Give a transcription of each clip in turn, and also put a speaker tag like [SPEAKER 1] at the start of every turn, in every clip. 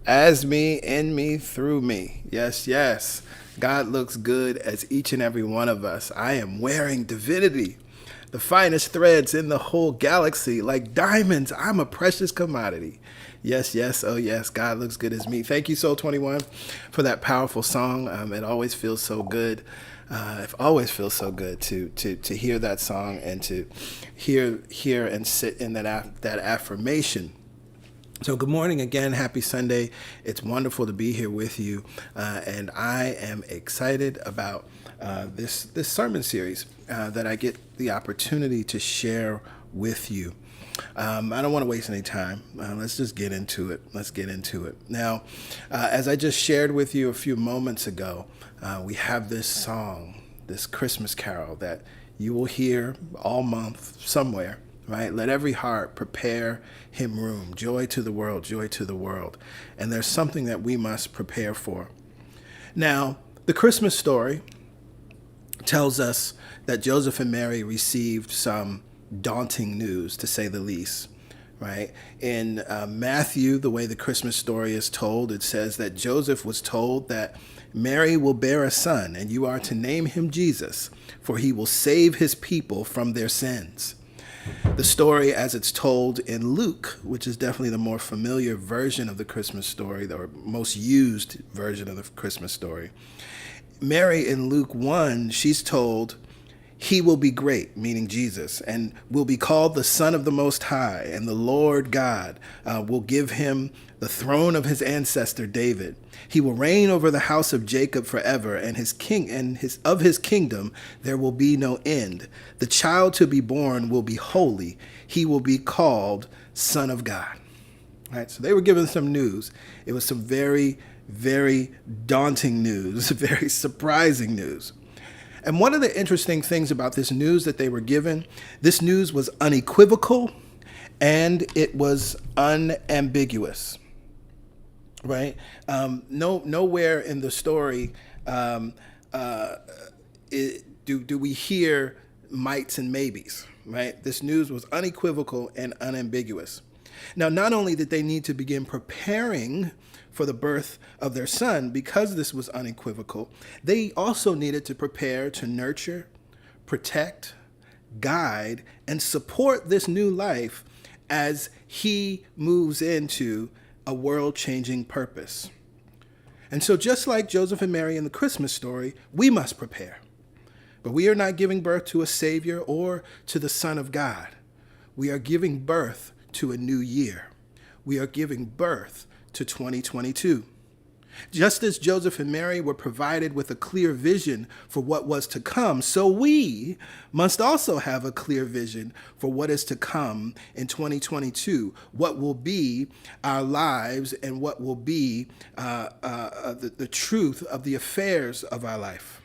[SPEAKER 1] As me, in me, through me. Yes, yes. God looks good as each and every one of us. I am wearing divinity, the finest threads in the whole galaxy. Like diamonds, I'm a precious commodity. Yes, yes, oh yes, God looks good as me. Thank you, Soul 21, for that powerful song. It always feels so good. It always feels so good to hear that song and to hear and sit in that affirmation. So good morning again. Happy Sunday. It's wonderful to be here with you. And I am excited about this sermon series that I get the opportunity to share with you. I don't want to waste any time. Let's just get into it. Let's get into it. Now, as I just shared with you a few moments ago, we have this song, this Christmas carol that you will hear all month somewhere. Right? Let every heart prepare him room. Joy to the world, joy to the world. And there's something that we must prepare for. Now, the Christmas story tells us that Joseph and Mary received some daunting news, to say the least. Right? In Matthew, the way the Christmas story is told, it says that Joseph was told that Mary will bear a son, and you are to name him Jesus, for he will save his people from their sins. The story, as it's told in Luke, which is definitely the more familiar version of the Christmas story, the most used version of the Christmas story. Mary in Luke 1, she's told, he will be great, meaning Jesus, and will be called the Son of the Most High, and the Lord God will give him the throne of his ancestor David. He will reign over the house of Jacob forever, and his kingdom there will be no end. The child to be born will be holy. He will be called Son of God. All right, so they were given some news. It was some very, very daunting news, very surprising news. And one of the interesting things about this news that they were given, this news was unequivocal and it was unambiguous. Right? Nowhere in the story do we hear mights and maybes. Right? This news was unequivocal and unambiguous. Now, not only did they need to begin preparing for the birth of their son, because this was unequivocal, they also needed to prepare to nurture, protect, guide, and support this new life as he moves into a world-changing purpose. And so just like Joseph and Mary in the Christmas story, we must prepare. But we are not giving birth to a Savior or to the Son of God. We are giving birth to a new year. We are giving birth to 2022. Just as Joseph and Mary were provided with a clear vision for what was to come, so we must also have a clear vision for what is to come in 2022, what will be our lives and what will be the truth of the affairs of our life.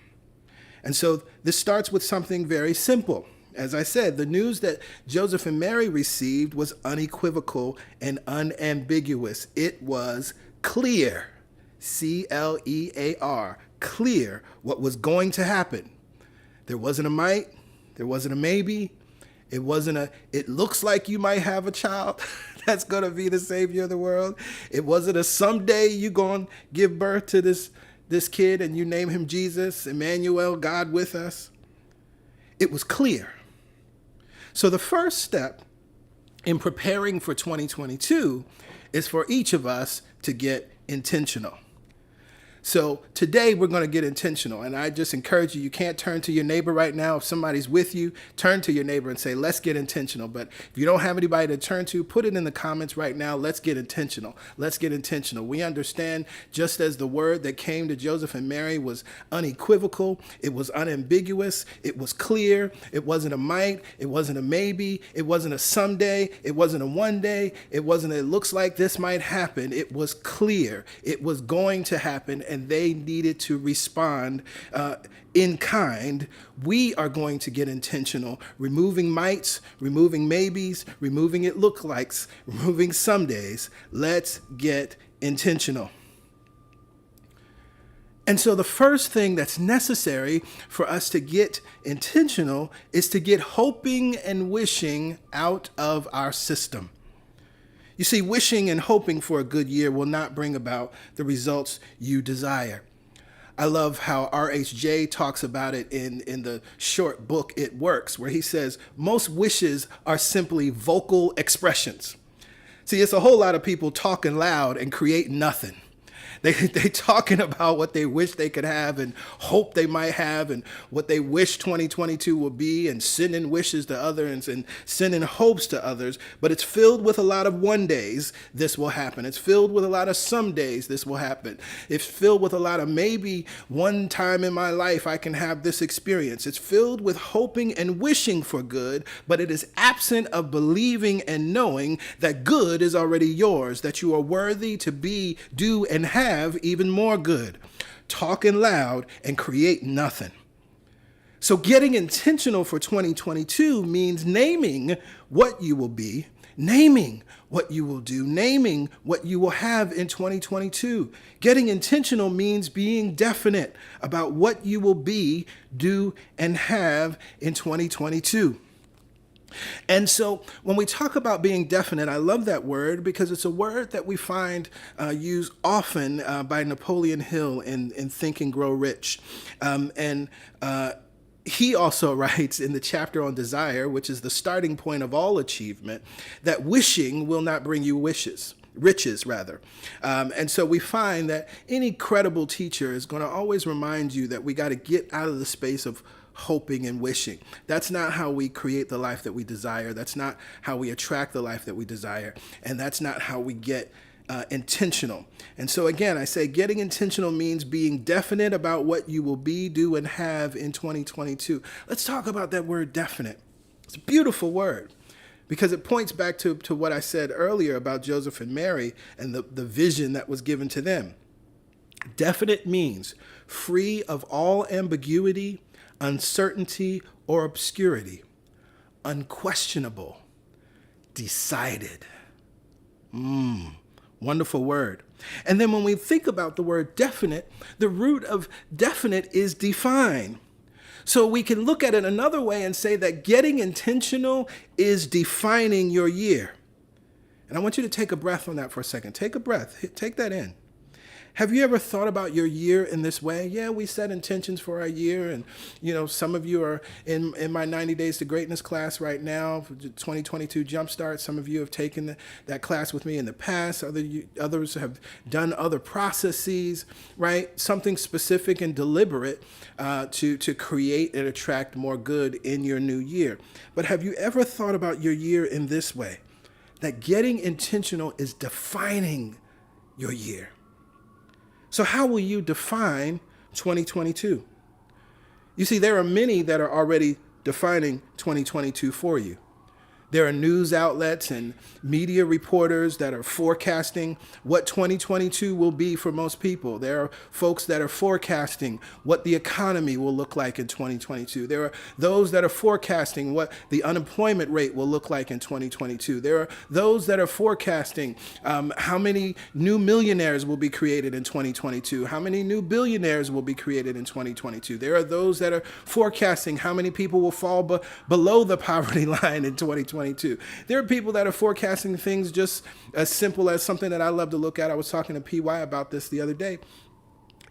[SPEAKER 1] And so this starts with something very simple. As I said, the news that Joseph and Mary received was unequivocal and unambiguous. It was clear, C-L-E-A-R, clear what was going to happen. There wasn't a might, there wasn't a maybe, it looks like you might have a child that's going to be the Savior of the world. It wasn't a someday you going to give birth to this kid and you name him Jesus, Emmanuel, God with us. It was clear. So the first step in preparing for 2022 is for each of us to get intentional. So today we're going to get intentional. And I just encourage you can't turn to your neighbor right now. If somebody's with you, turn to your neighbor and say, let's get intentional. But if you don't have anybody to turn to, put it in the comments right now. Let's get intentional. Let's get intentional. We understand just as the word that came to Joseph and Mary was unequivocal, it was unambiguous, it was clear, it wasn't a might, it wasn't a maybe, it wasn't a someday, it wasn't a one day, it wasn't it looks like this might happen. It was clear. It was going to happen. And they needed to respond in kind. We are going to get intentional, removing mights, removing maybes, removing it look likes, removing some days. Let's get intentional. And so the first thing that's necessary for us to get intentional is to get hoping and wishing out of our system. You see, wishing and hoping for a good year will not bring about the results you desire. I love how RHJ talks about it in the short book, It Works, where he says, most wishes are simply vocal expressions. See, it's a whole lot of people talking loud and create nothing. They talking about what they wish they could have and hope they might have and what they wish 2022 will be and sending wishes to others and sending hopes to others. But it's filled with a lot of one days this will happen. It's filled with a lot of some days this will happen. It's filled with a lot of maybe one time in my life I can have this experience. It's filled with hoping and wishing for good, but it is absent of believing and knowing that good is already yours, that you are worthy to be, do, and have even more good. Talking loud and create nothing. So getting intentional for 2022 means naming what you will be, naming what you will do, naming what you will have in 2022. Getting intentional means being definite about what you will be, do, and have in 2022. And so when we talk about being definite, I love that word because it's a word that we find used often by Napoleon Hill in Think and Grow Rich. He also writes in the chapter on desire, which is the starting point of all achievement, that wishing will not bring you riches rather. And so we find that any credible teacher is going to always remind you that we got to get out of the space of hoping and wishing. That's not how we create the life that we desire. That's not how we attract the life that we desire. And that's not how we get intentional. And so again, I say getting intentional means being definite about what you will be, do, and have in 2022. Let's talk about that word definite. It's a beautiful word because it points back to what I said earlier about Joseph and Mary and the vision that was given to them. Definite means free of all ambiguity, uncertainty, or obscurity, unquestionable, decided. Wonderful word. And then when we think about the word definite, the root of definite is define. So we can look at it another way and say that getting intentional is defining your year. And I want you to take a breath on that for a second. Take a breath. Take that in. Have you ever thought about your year in this way? Yeah, we set intentions for our year. And, some of you are in my 90 Days to Greatness class right now, 2022 Jumpstart. Some of you have taken that class with me in the past. Others have done other processes, right? Something specific and deliberate to create and attract more good in your new year. But have you ever thought about your year in this way? That getting intentional is defining your year. So how will you define 2022? You see, there are many that are already defining 2022 for you. There are news outlets and media reporters that are forecasting what 2022 will be for most people. There are folks that are forecasting what the economy will look like in 2022. There are those that are forecasting what the unemployment rate will look like in 2022. There are those that are forecasting how many new millionaires will be created in 2022, how many new billionaires will be created in 2022. There are those that are forecasting how many people will fall below the poverty line in 2022. There are people that are forecasting things just as simple as something that I love to look at. I was talking to PY about this the other day.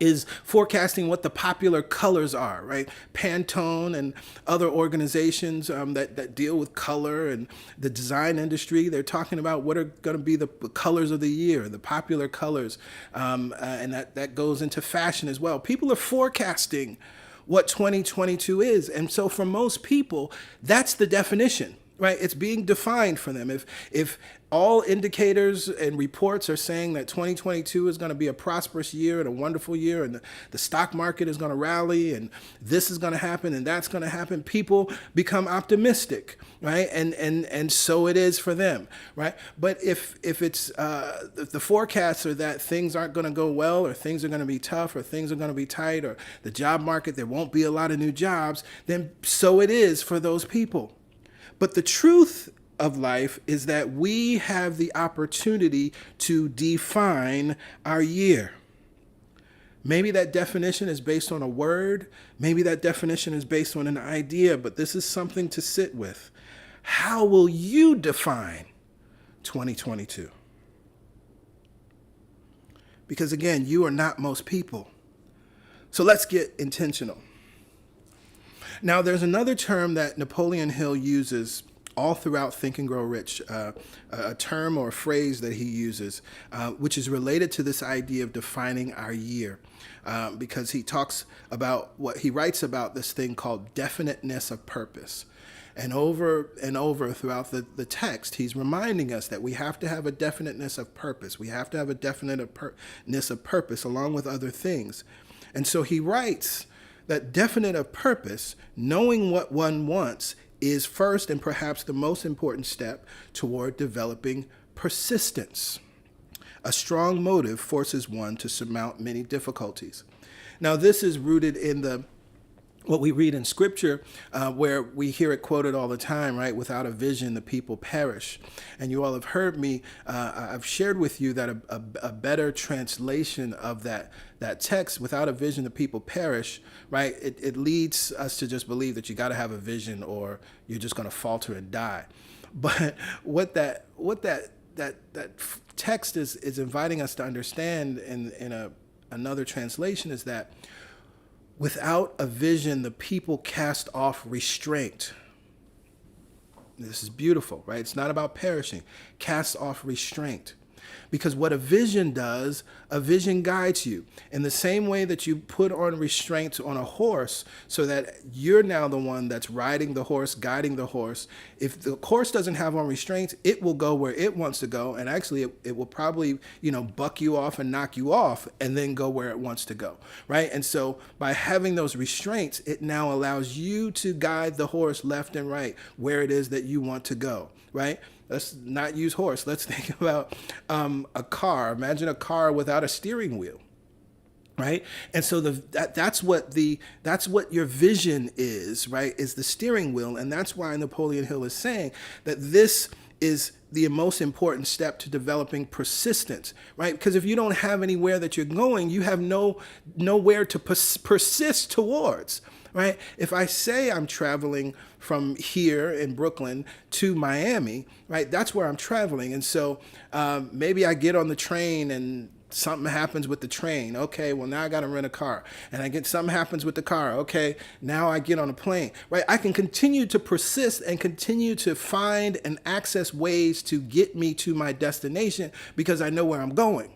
[SPEAKER 1] Is forecasting what the popular colors are, right? Pantone and other organizations that deal with color and the design industry, they're talking about what are going to be the colors of the year, the popular colors, and that goes into fashion as well. People are forecasting what 2022 is. And so for most people, that's the definition. Right, it's being defined for them. If all indicators and reports are saying that 2022 is going to be a prosperous year and a wonderful year, and the stock market is going to rally, and this is going to happen, and that's going to happen, people become optimistic, right? And so it is for them, right? But if the forecasts are that things aren't going to go well, or things are going to be tough, or things are going to be tight, or the job market there won't be a lot of new jobs, then so it is for those people. But the truth of life is that we have the opportunity to define our year. Maybe that definition is based on a word. Maybe that definition is based on an idea, but this is something to sit with. How will you define 2022. Because again, you are not most people. So let's get intentional. Now, there's another term that Napoleon Hill uses all throughout Think and Grow Rich, a term or a phrase that he uses, which is related to this idea of defining our year, because he talks about he writes about this thing called definiteness of purpose. And over throughout the text, he's reminding us that we have to have a definiteness of purpose. We have to have a definiteness of purpose along with other things. And so he writes that definite of purpose, knowing what one wants, is first and perhaps the most important step toward developing persistence. A strong motive forces one to surmount many difficulties. Now, this is rooted in what we read in Scripture, where we hear it quoted all the time, right? Without a vision, the people perish. And you all have heard me, I've shared with you that a better translation of that text, without a vision, the people perish, right? It leads us to just believe that you got to have a vision or you're just going to falter and die. But what that text is inviting us to understand in another translation is that without a vision, the people cast off restraint. This is beautiful, right? It's not about perishing. Cast off restraint. Because what a vision does, a vision guides you. In the same way that you put on restraints on a horse so that you're now the one that's riding the horse, guiding the horse. If the horse doesn't have on restraints, it will go where it wants to go. And actually, it will probably, buck you off and knock you off and then go where it wants to go, right? And so by having those restraints, it now allows you to guide the horse left and right where it is that you want to go, right? Let's not use horse. Let's think about a car. Imagine a car without a steering wheel, right? And so that's what your vision is, right? Is the steering wheel, and that's why Napoleon Hill is saying that this is the most important step to developing persistence, right? Because if you don't have anywhere that you're going, you have nowhere to persist towards. Right? If I say I'm traveling from here in Brooklyn to Miami, right, that's where I'm traveling. And so maybe I get on the train and something happens with the train. Okay, well, now I got to rent a car. And something happens with the car. Okay, now I get on a plane. Right? I can continue to persist and continue to find and access ways to get me to my destination because I know where I'm going.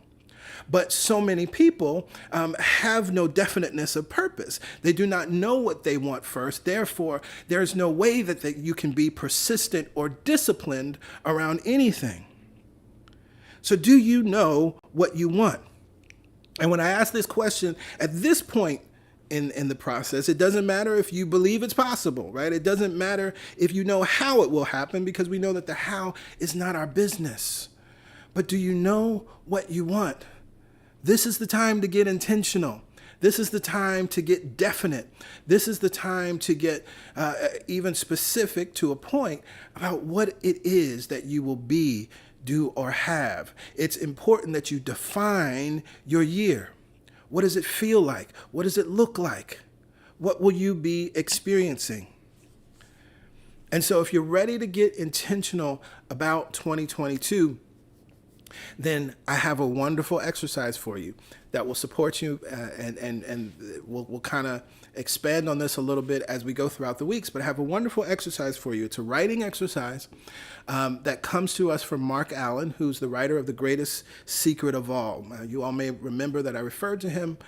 [SPEAKER 1] But so many people have no definiteness of purpose. They do not know what they want first. Therefore, there's no way that you can be persistent or disciplined around anything. So do you know what you want? And when I ask this question, at this point in the process, it doesn't matter if you believe it's possible, right? It doesn't matter if you know how it will happen, because we know that the how is not our business. But do you know what you want? This is the time to get intentional. This is the time to get definite. This is the time to get even specific to a point about what it is that you will be, do, or have. It's important that you define your year. What does it feel like? What does it look like? What will you be experiencing? And so if you're ready to get intentional about 2022, then I have a wonderful exercise for you that will support you, and we'll kind of expand on this a little bit as we go throughout the weeks. But I have a wonderful exercise for you. It's a writing exercise that comes to us from Mark Allen, who's the writer of The Greatest Secret of All. You all may remember that I referred to him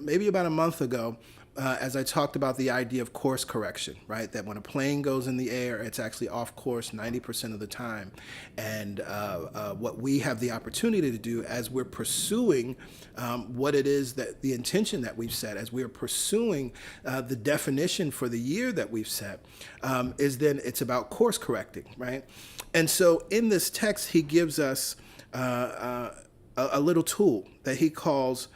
[SPEAKER 1] maybe about a month ago as I talked about the idea of course correction, right? That when a plane goes in the air, it's actually off course 90% of the time. And what we have the opportunity to do as we're pursuing what it is that the intention that we've set, as we're pursuing the definition for the year that we've set, is then it's about course correcting, right? And so in this text, he gives us a little tool that he calls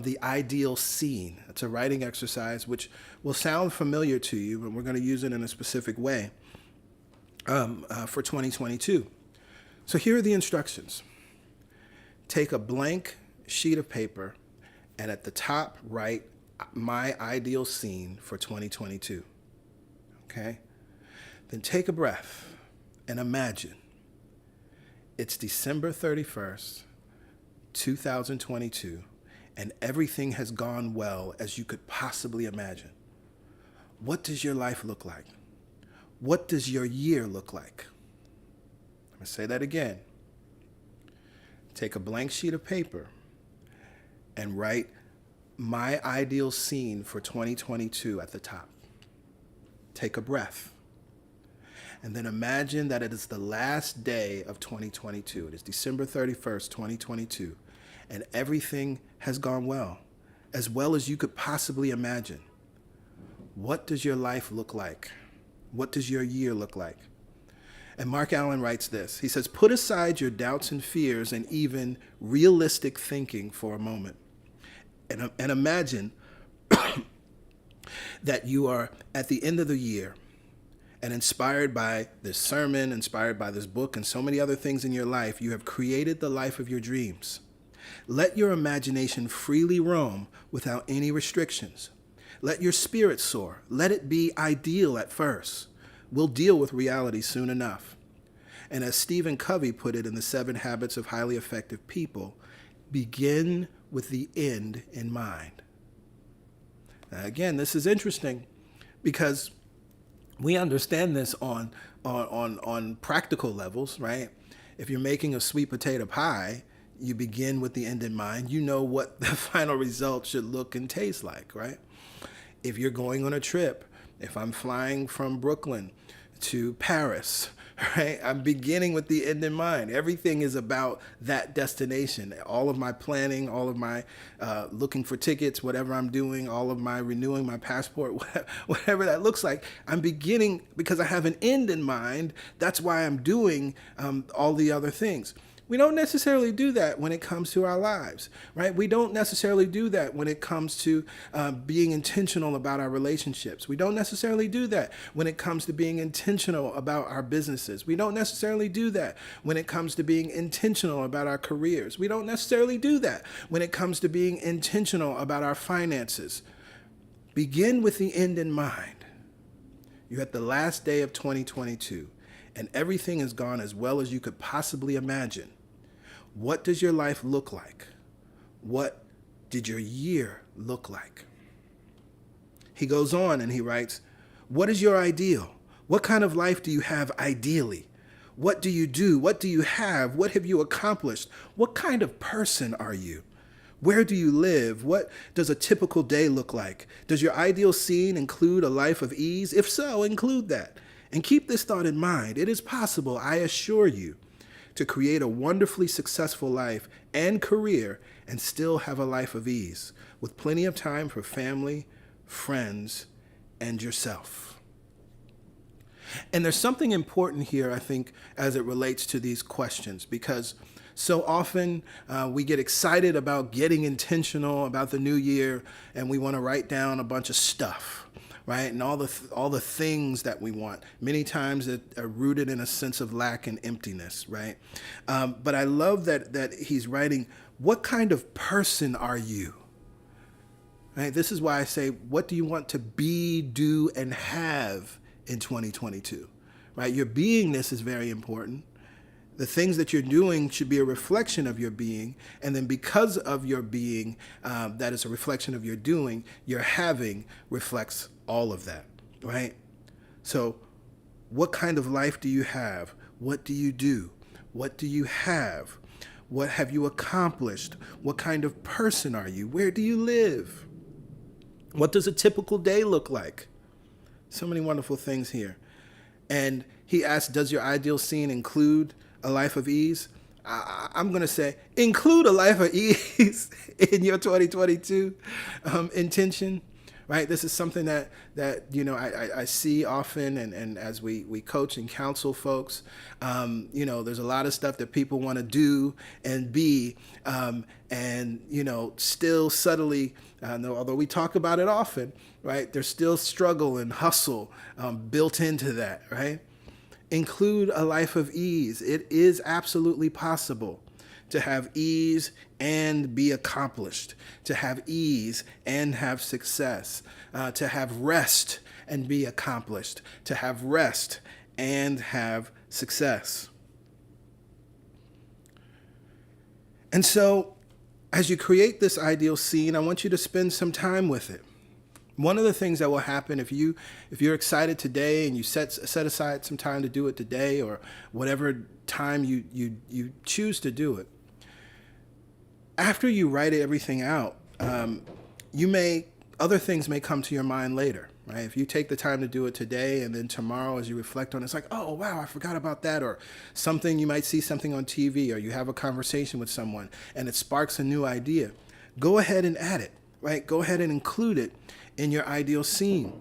[SPEAKER 1] the ideal scene. It's a writing exercise which will sound familiar to you, and we're going to use it in a specific way for 2022. So here are the instructions. Take a blank sheet of paper and at the top write my ideal scene for 2022. Okay? Then take a breath and imagine. It's December 31st, 2022, and everything has gone well as you could possibly imagine. What does your life look like? What does your year look like? I'm going to say that again. Take a blank sheet of paper and write my ideal scene for 2022 at the top. Take a breath. And then imagine that it is the last day of 2022. It is December 31st, 2022. And everything has gone well as you could possibly imagine. What does your life look like? What does your year look like? And Mark Allen writes this. He says, put aside your doubts and fears and even realistic thinking for a moment. And imagine that you are at the end of the year and inspired by this sermon, inspired by this book, and so many other things in your life, you have created the life of your dreams. Let your imagination freely roam without any restrictions. Let your spirit soar. Let it be ideal at first. We'll deal with reality soon enough. And as Stephen Covey put it in The 7 Habits of Highly Effective People, begin with the end in mind. Now, again, this is interesting because we understand this on practical levels, right? If you're making a sweet potato pie, you begin with the end in mind. You know what the final result should look and taste like, right? If you're going on a trip, if I'm flying from Brooklyn to Paris, right? I'm beginning with the end in mind. Everything is about that destination. All of my planning, all of my looking for tickets, whatever I'm doing, all of my renewing my passport, whatever that looks like, I'm beginning because I have an end in mind. That's why I'm doing all the other things. We don't necessarily do that when it comes to our lives, right? We don't necessarily do that when it comes to being intentional about our relationships. We don't necessarily do that when it comes to being intentional about our businesses. We don't necessarily do that when it comes to being intentional about our careers. We don't necessarily do that when it comes to being intentional about our finances. Begin with the end in mind. You're at the last day of 2022, and everything has gone as well as you could possibly imagine. What does your life look like? What did your year look like? He goes on and he writes, what is your ideal? What kind of life do you have ideally? What do you do? What do you have? What have you accomplished? What kind of person are you? Where do you live? What does a typical day look like? Does your ideal scene include a life of ease? If so, include that. And keep this thought in mind. It is possible, I assure you, to create a wonderfully successful life and career and still have a life of ease, with plenty of time for family, friends, and yourself. And there's something important here, I think, as it relates to these questions, because so often we get excited about getting intentional about the new year, and we want to write down a bunch of stuff, right? And all the things that we want. Many times it are rooted in a sense of lack and emptiness, right? But I love that he's writing, what kind of person are you? Right? This is why I say, what do you want to be, do, and have in 2022? Right? Your beingness is very important. The things that you're doing should be a reflection of your being. And then because of your being, that is a reflection of your doing, your having reflects all of that, right? So what kind of life do you have? What do you do? What do you have? What have you accomplished? What kind of person are you? Where do you live? What does a typical day look like? So many wonderful things here. And he asks, does your ideal scene include a life of ease? I'm going to say, include a life of ease in your 2022 intention, right? This is something that I see often, and as we coach and counsel folks, there's a lot of stuff that people want to do and be, and still subtly, although we talk about it often, right? There's still struggle and hustle built into that, right? Include a life of ease. It is absolutely possible to have ease and be accomplished, to have ease and have success, to have rest and be accomplished, to have rest and have success. And so as you create this ideal scene, I want you to spend some time with it. One of the things that will happen if you're excited today and you set aside some time to do it today, or whatever time you choose to do it, after you write everything out, other things may come to your mind later, right? If you take the time to do it today, and then tomorrow as you reflect on it, it's like, oh, wow, I forgot about that. Or something, you might see something on TV, or you have a conversation with someone and it sparks a new idea. Go ahead and add it, right? Go ahead and include it in your ideal scene.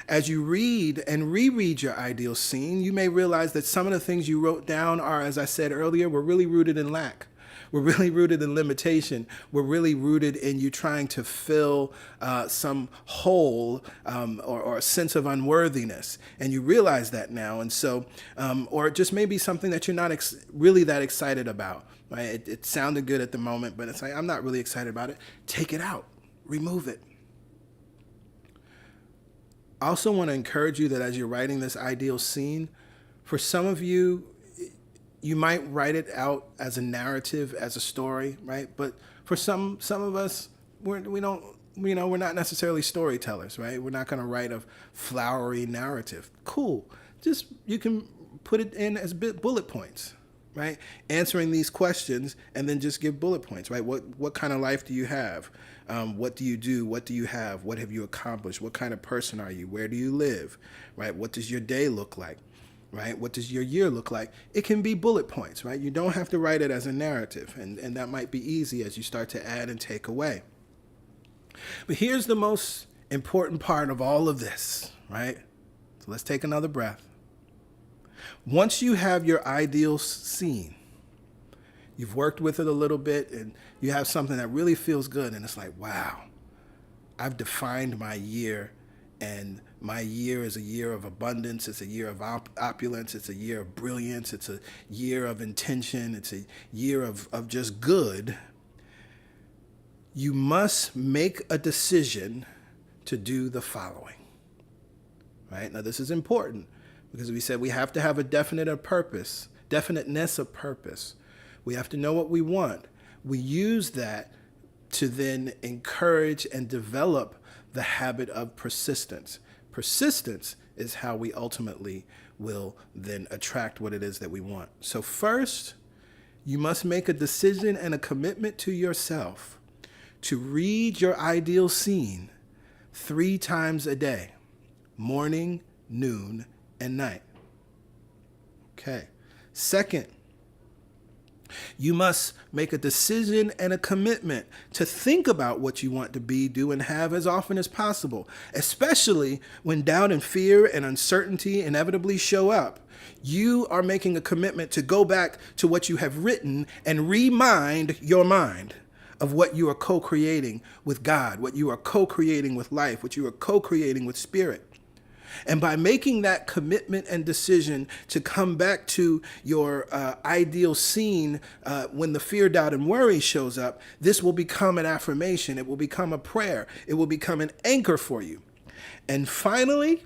[SPEAKER 1] As you read and reread your ideal scene, you may realize that some of the things you wrote down are, as I said earlier, were really rooted in lack. We're really rooted in limitation. We're really rooted in you trying to fill some hole or a sense of unworthiness. And you realize that now. And so, or it just may be something that you're not really that excited about. Right? It sounded good at the moment, but it's like, I'm not really excited about it. Take it out. Remove it. I also want to encourage you that as you're writing this ideal scene, for some of you, you might write it out as a narrative, as a story, right? But for some of us, we're not necessarily storytellers, right? We're not going to write a flowery narrative. Cool. Just, you can put it in as bullet points, right? Answering these questions, and then just give bullet points, right? What kind of life do you have? What do you do? What do you have? What have you accomplished? What kind of person are you? Where do you live, right? What does your day look like? Right? What does your year look like? It can be bullet points, right? You don't have to write it as a narrative, and that might be easy as you start to add and take away. But here's the most important part of all of this, right? So let's take another breath. Once you have your ideal scene, you've worked with it a little bit, and you have something that really feels good, and it's like, wow, I've defined my year, and my year is a year of abundance. It's a year of opulence. It's a year of brilliance. It's a year of intention. It's a year of just good. You must make a decision to do the following. Right? Now, this is important because we said we have to have a definiteness of purpose. We have to know what we want. We use that to then encourage and develop the habit of persistence. Persistence is how we ultimately will then attract what it is that we want. So first, you must make a decision and a commitment to yourself to read your ideal scene 3 times a day, morning, noon, and night. Okay. Second, you must make a decision and a commitment to think about what you want to be, do, and have as often as possible, especially when doubt and fear and uncertainty inevitably show up. You are making a commitment to go back to what you have written and remind your mind of what you are co-creating with God, what you are co-creating with life, what you are co-creating with spirit. And by making that commitment and decision to come back to your ideal scene when the fear, doubt, and worry shows up, this will become an affirmation. It will become a prayer. It will become an anchor for you. And finally,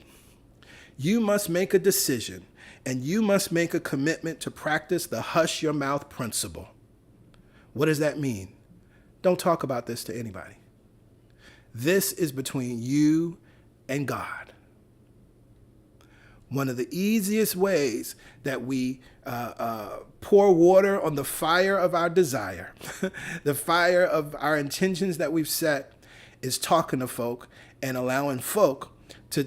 [SPEAKER 1] you must make a decision, and you must make a commitment to practice the hush your mouth principle. What does that mean? Don't talk about this to anybody. This is between you and God. One of the easiest ways that we pour water on the fire of our desire, the fire of our intentions that we've set, is talking to folk and allowing folk to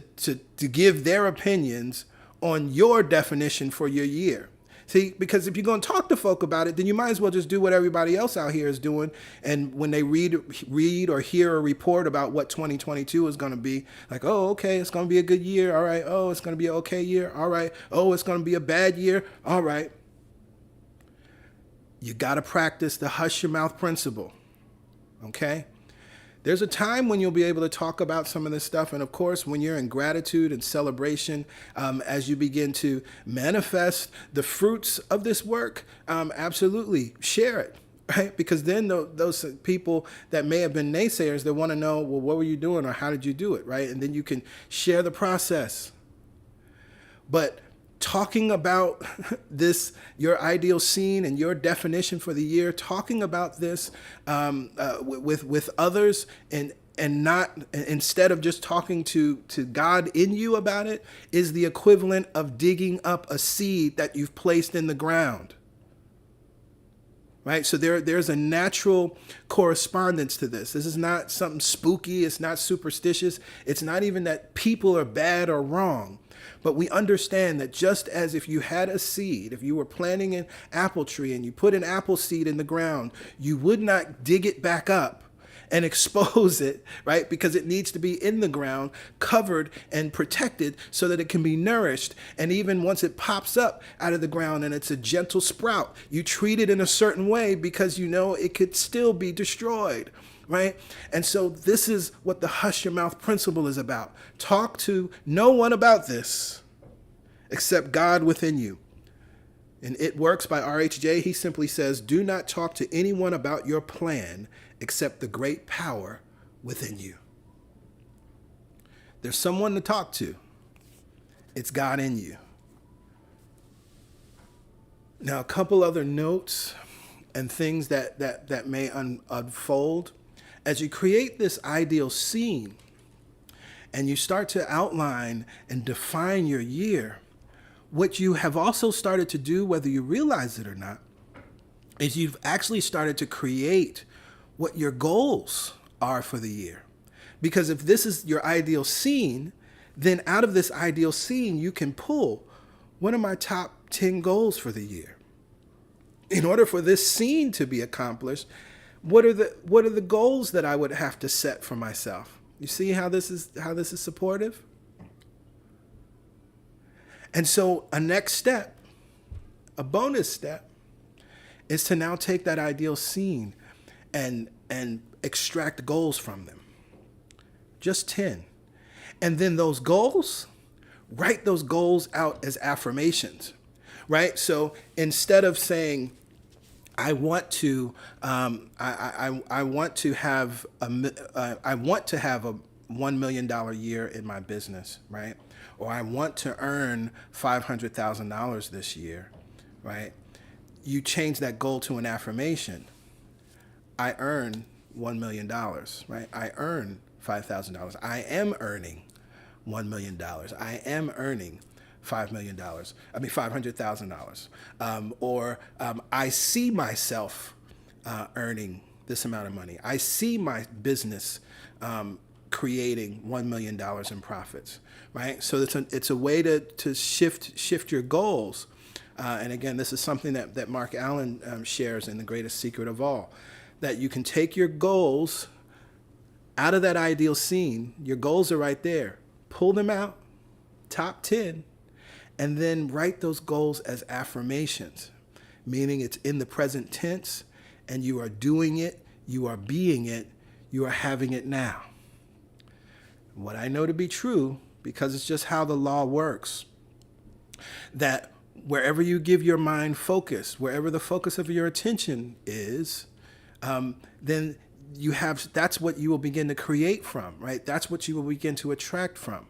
[SPEAKER 1] give their opinions on your definition for your year. See, because if you're going to talk to folk about it, then you might as well just do what everybody else out here is doing. And when they read or hear a report about what 2022 is going to be, like, oh, okay, it's going to be a good year. All right. Oh, it's going to be an okay year. All right. Oh, it's going to be a bad year. All right. You got to practice the hush your mouth principle. Okay. There's a time when you'll be able to talk about some of this stuff. And of course, when you're in gratitude and celebration, as you begin to manifest the fruits of this work, absolutely share it, right? Because then those people that may have been naysayers, they want to know, well, what were you doing or how did you do it, right? And then you can share the process. But talking about this, your ideal scene and your definition for the year, talking about this with others, and not, instead of just talking to God in you about it, is the equivalent of digging up a seed that you've placed in the ground. Right? So there's a natural correspondence to this. This is not something spooky. It's not superstitious. It's not even that people are bad or wrong. But we understand that just as if you had a seed, if you were planting an apple tree and you put an apple seed in the ground, you would not dig it back up and expose it, right? Because it needs to be in the ground, covered and protected so that it can be nourished. And even once it pops up out of the ground and it's a gentle sprout, you treat it in a certain way because you know it could still be destroyed, right? And so this is what the hush your mouth principle is about. Talk to no one about this except God within you. In It Works by RHJ, he simply says, do not talk to anyone about your plan except the great power within you. There's someone to talk to. It's God in you. Now, a couple other notes and things that may unfold. As you create this ideal scene and you start to outline and define your year, what you have also started to do, whether you realize it or not, is you've actually started to create what your goals are for the year. Because if this is your ideal scene, then out of this ideal scene, you can pull, what are my top 10 goals for the year? In order for this scene to be accomplished, what are the goals that I would have to set for myself? You see how this is supportive? And so a next step, a bonus step, is to now take that ideal scene and extract goals from them. Just 10. And then those goals, write those goals out as affirmations, right? So instead of saying, I want to have a $1 million year in my business, right? Or I want to earn $500,000 this year, right? You change that goal to an affirmation. I earn $1 million, right? I earn $5,000. I am earning $1 million. I am earning $500,000. I see myself earning this amount of money. I see my business creating $1 million in profits, right? So it's a way to shift your goals. And again, this is something that Mark Allen shares in The Greatest Secret of All, that you can take your goals out of that ideal scene. Your goals are right there. Pull them out, top 10, and then write those goals as affirmations, meaning it's in the present tense and you are doing it, you are being it, you are having it now. What I know to be true, because it's just how the law works, that wherever you give your mind focus, wherever the focus of your attention is, then that's what you will begin to create from, right? That's what you will begin to attract from.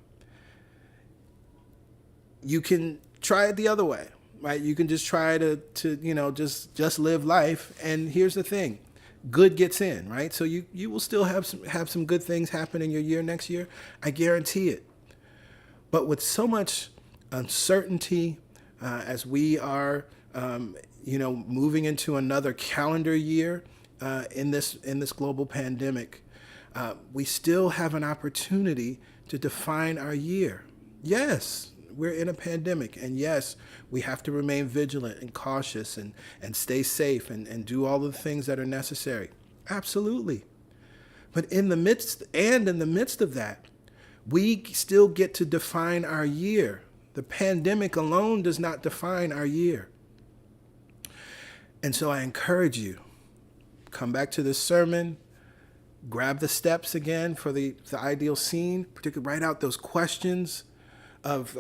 [SPEAKER 1] You can try it the other way, right? You can just try to just live life. And here's the thing, good gets in, right? So you will still have some good things happen in your year next year. I guarantee it. But with so much uncertainty, as we are, moving into another calendar year in this global pandemic, we still have an opportunity to define our year. Yes, we're in a pandemic, and yes, we have to remain vigilant and cautious and stay safe and do all the things that are necessary. Absolutely. But in the midst of that, we still get to define our year. The pandemic alone does not define our year. And so I encourage you, come back to this sermon, grab the steps again for the ideal scene, particularly write out those questions, of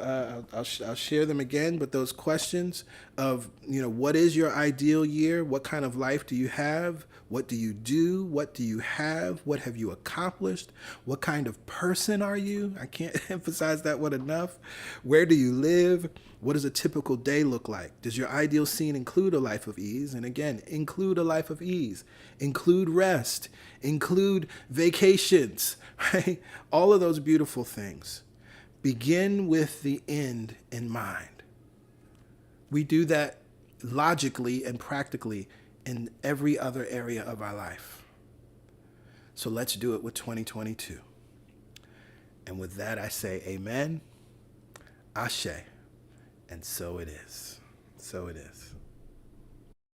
[SPEAKER 1] I'll share them again, but those questions of, what is your ideal year? What kind of life do you have? What do you do? What do you have? What have you accomplished? What kind of person are you? I can't emphasize that one enough. Where do you live? What does a typical day look like? Does your ideal scene include a life of ease? And again, include a life of ease, include rest, include vacations, right? All of those beautiful things. Begin with the end in mind. We do that logically and practically in every other area of our life. So let's do it with 2022. And with that, I say amen, ashe, and so it is. So it is.